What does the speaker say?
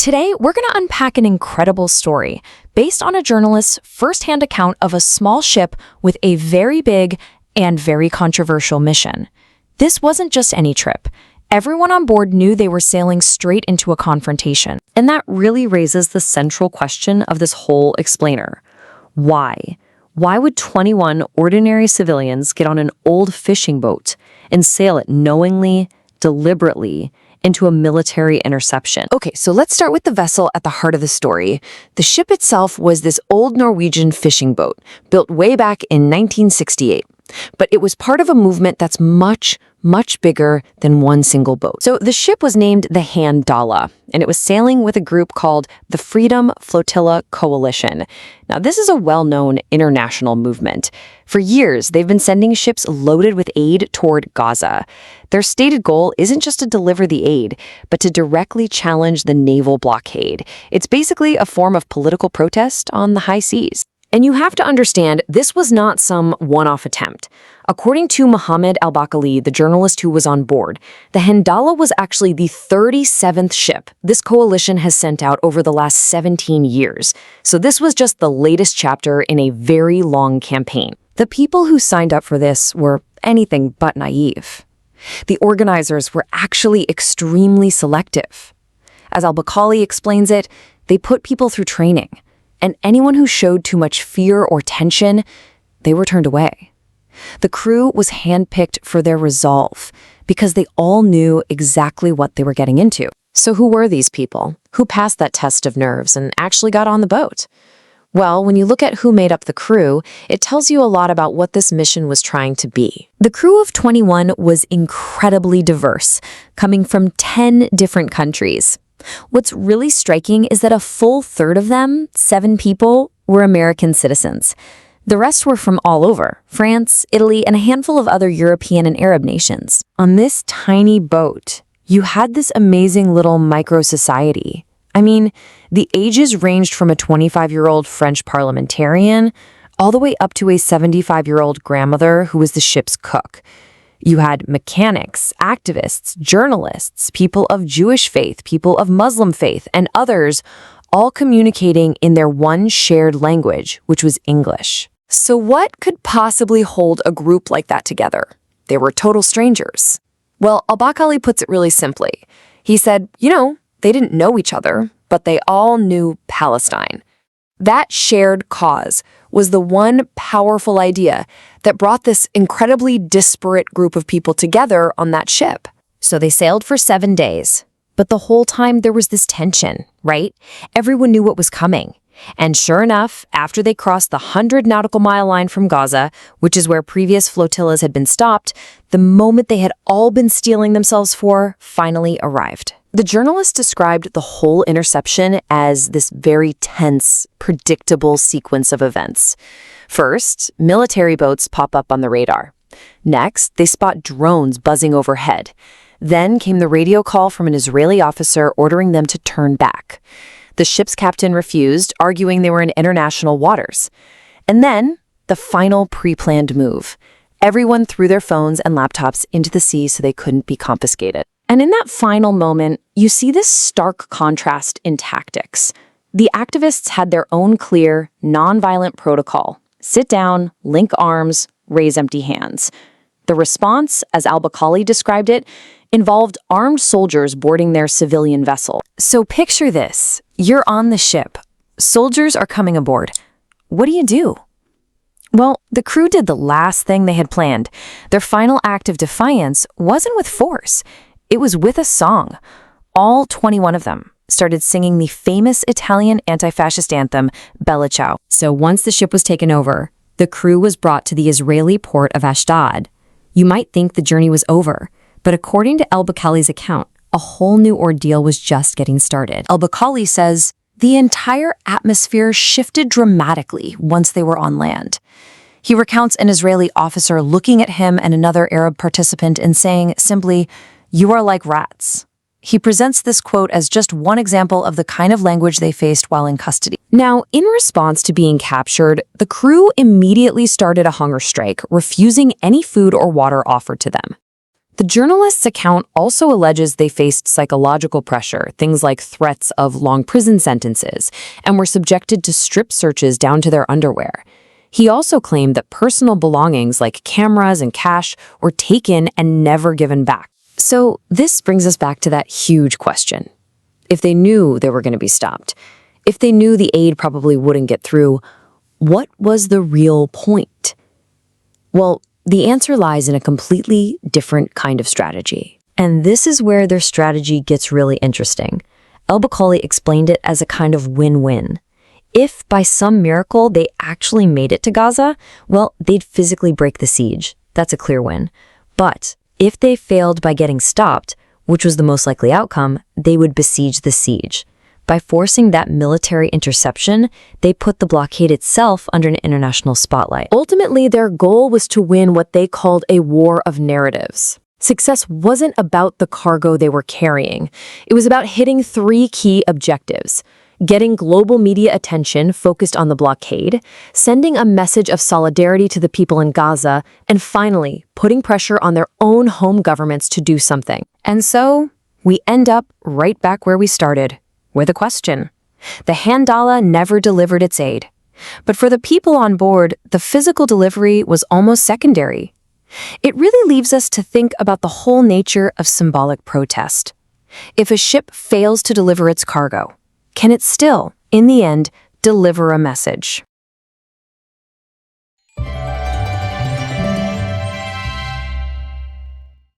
Today, we're going to unpack an incredible story based on a journalist's first-hand account of a small ship with a very big and very controversial mission. This wasn't just any trip. Everyone on board knew they were sailing straight into a confrontation. And that really raises the central question of this whole explainer. Why? Why would 21 ordinary civilians get on an old fishing boat and sail it knowingly, deliberately, into a military interception? Okay, so let's start with the vessel at the heart of the story. The ship itself was this old Norwegian fishing boat, built way back in 1968. But it was part of a movement that's much bigger than one single boat. So the ship was named the Hanthala, and it was sailing with a group called the Freedom Flotilla Coalition. Now, this is a well-known international movement. For years, they've been sending ships loaded with aid toward Gaza. Their stated goal isn't just to deliver the aid, but to directly challenge the naval blockade. It's basically a form of political protest on the high seas. And you have to understand, this was not some one-off attempt. According to Mohammed Al-Baqali, the journalist who was on board, the Hanthala was actually the 37th ship this coalition has sent out over the last 17 years. So this was just the latest chapter in a very long campaign. The people who signed up for this were anything but naive. The organizers were actually extremely selective. As Al-Baqali explains it, they put people through training. And anyone who showed too much fear or tension, they were turned away. The crew was handpicked for their resolve because they all knew exactly what they were getting into. So who were these people? Who passed that test of nerves and actually got on the boat? Well, when you look at who made up the crew, it tells you a lot about what this mission was trying to be. The crew of 21 was incredibly diverse, coming from 10 different countries. What's really striking is that a full third of them, 7 people, were American citizens. The rest were from all over, France, Italy, and a handful of other European and Arab nations. On this tiny boat, you had this amazing little micro-society. I mean, the ages ranged from a 25-year-old French parliamentarian all the way up to a 75-year-old grandmother who was the ship's cook. You had mechanics, activists, journalists, people of Jewish faith, people of Muslim faith, and others, all communicating in their one shared language, which was English. So what could possibly hold a group like that together? They were total strangers. Well, Al-Baqali puts it really simply. He said, they didn't know each other, but they all knew Palestine. That shared cause was the one powerful idea that brought this incredibly disparate group of people together on that ship. So they sailed for 7 days. But the whole time there was this tension, right? Everyone knew what was coming. And sure enough, after they crossed the 100 nautical mile line from Gaza, which is where previous flotillas had been stopped, the moment they had all been steeling themselves for finally arrived. The journalist described the whole interception as this very tense, predictable sequence of events. First, military boats pop up on the radar. Next, they spot drones buzzing overhead. Then came the radio call from an Israeli officer ordering them to turn back. The ship's captain refused, arguing they were in international waters. And then, the final pre-planned move. Everyone threw their phones and laptops into the sea so they couldn't be confiscated. And in that final moment, you see this stark contrast in tactics. The activists had their own clear, nonviolent protocol. Sit down, link arms, raise empty hands. The response, as Al-Baqali described it, involved armed soldiers boarding their civilian vessel. So picture this. You're on the ship. Soldiers are coming aboard. What do? Well, the crew did the last thing they had planned. Their final act of defiance wasn't with force. It was with a song. All 21 of them started singing the famous Italian anti-fascist anthem, Bella Ciao. So once the ship was taken over, the crew was brought to the Israeli port of Ashdod. You might think the journey was over, but according to Al-Baqali's account, a whole new ordeal was just getting started. Al-Baqali says, the entire atmosphere shifted dramatically once they were on land. He recounts an Israeli officer looking at him and another Arab participant and saying simply, "You are like rats." He presents this quote as just one example of the kind of language they faced while in custody. Now, in response to being captured, the crew immediately started a hunger strike, refusing any food or water offered to them. The journalist's account also alleges they faced psychological pressure, things like threats of long prison sentences, and were subjected to strip searches down to their underwear. He also claimed that personal belongings like cameras and cash were taken and never given back. So this brings us back to that huge question. If they knew they were going to be stopped, if they knew the aid probably wouldn't get through, what was the real point? Well, the answer lies in a completely different kind of strategy. And this is where their strategy gets really interesting. Al-Baqali explained it as a kind of win-win. If by some miracle they actually made it to Gaza, well, they'd physically break the siege. That's a clear win. But if they failed by getting stopped, which was the most likely outcome, they would besiege the siege. By forcing that military interception, they put the blockade itself under an international spotlight. Ultimately, their goal was to win what they called a war of narratives. Success wasn't about the cargo they were carrying. It was about hitting three key objectives: getting global media attention focused on the blockade, sending a message of solidarity to the people in Gaza, and finally, putting pressure on their own home governments to do something. And so, we end up right back where we started, with a question. The Hanthala never delivered its aid. But for the people on board, the physical delivery was almost secondary. It really leaves us to think about the whole nature of symbolic protest. If a ship fails to deliver its cargo, can it still, in the end, deliver a message?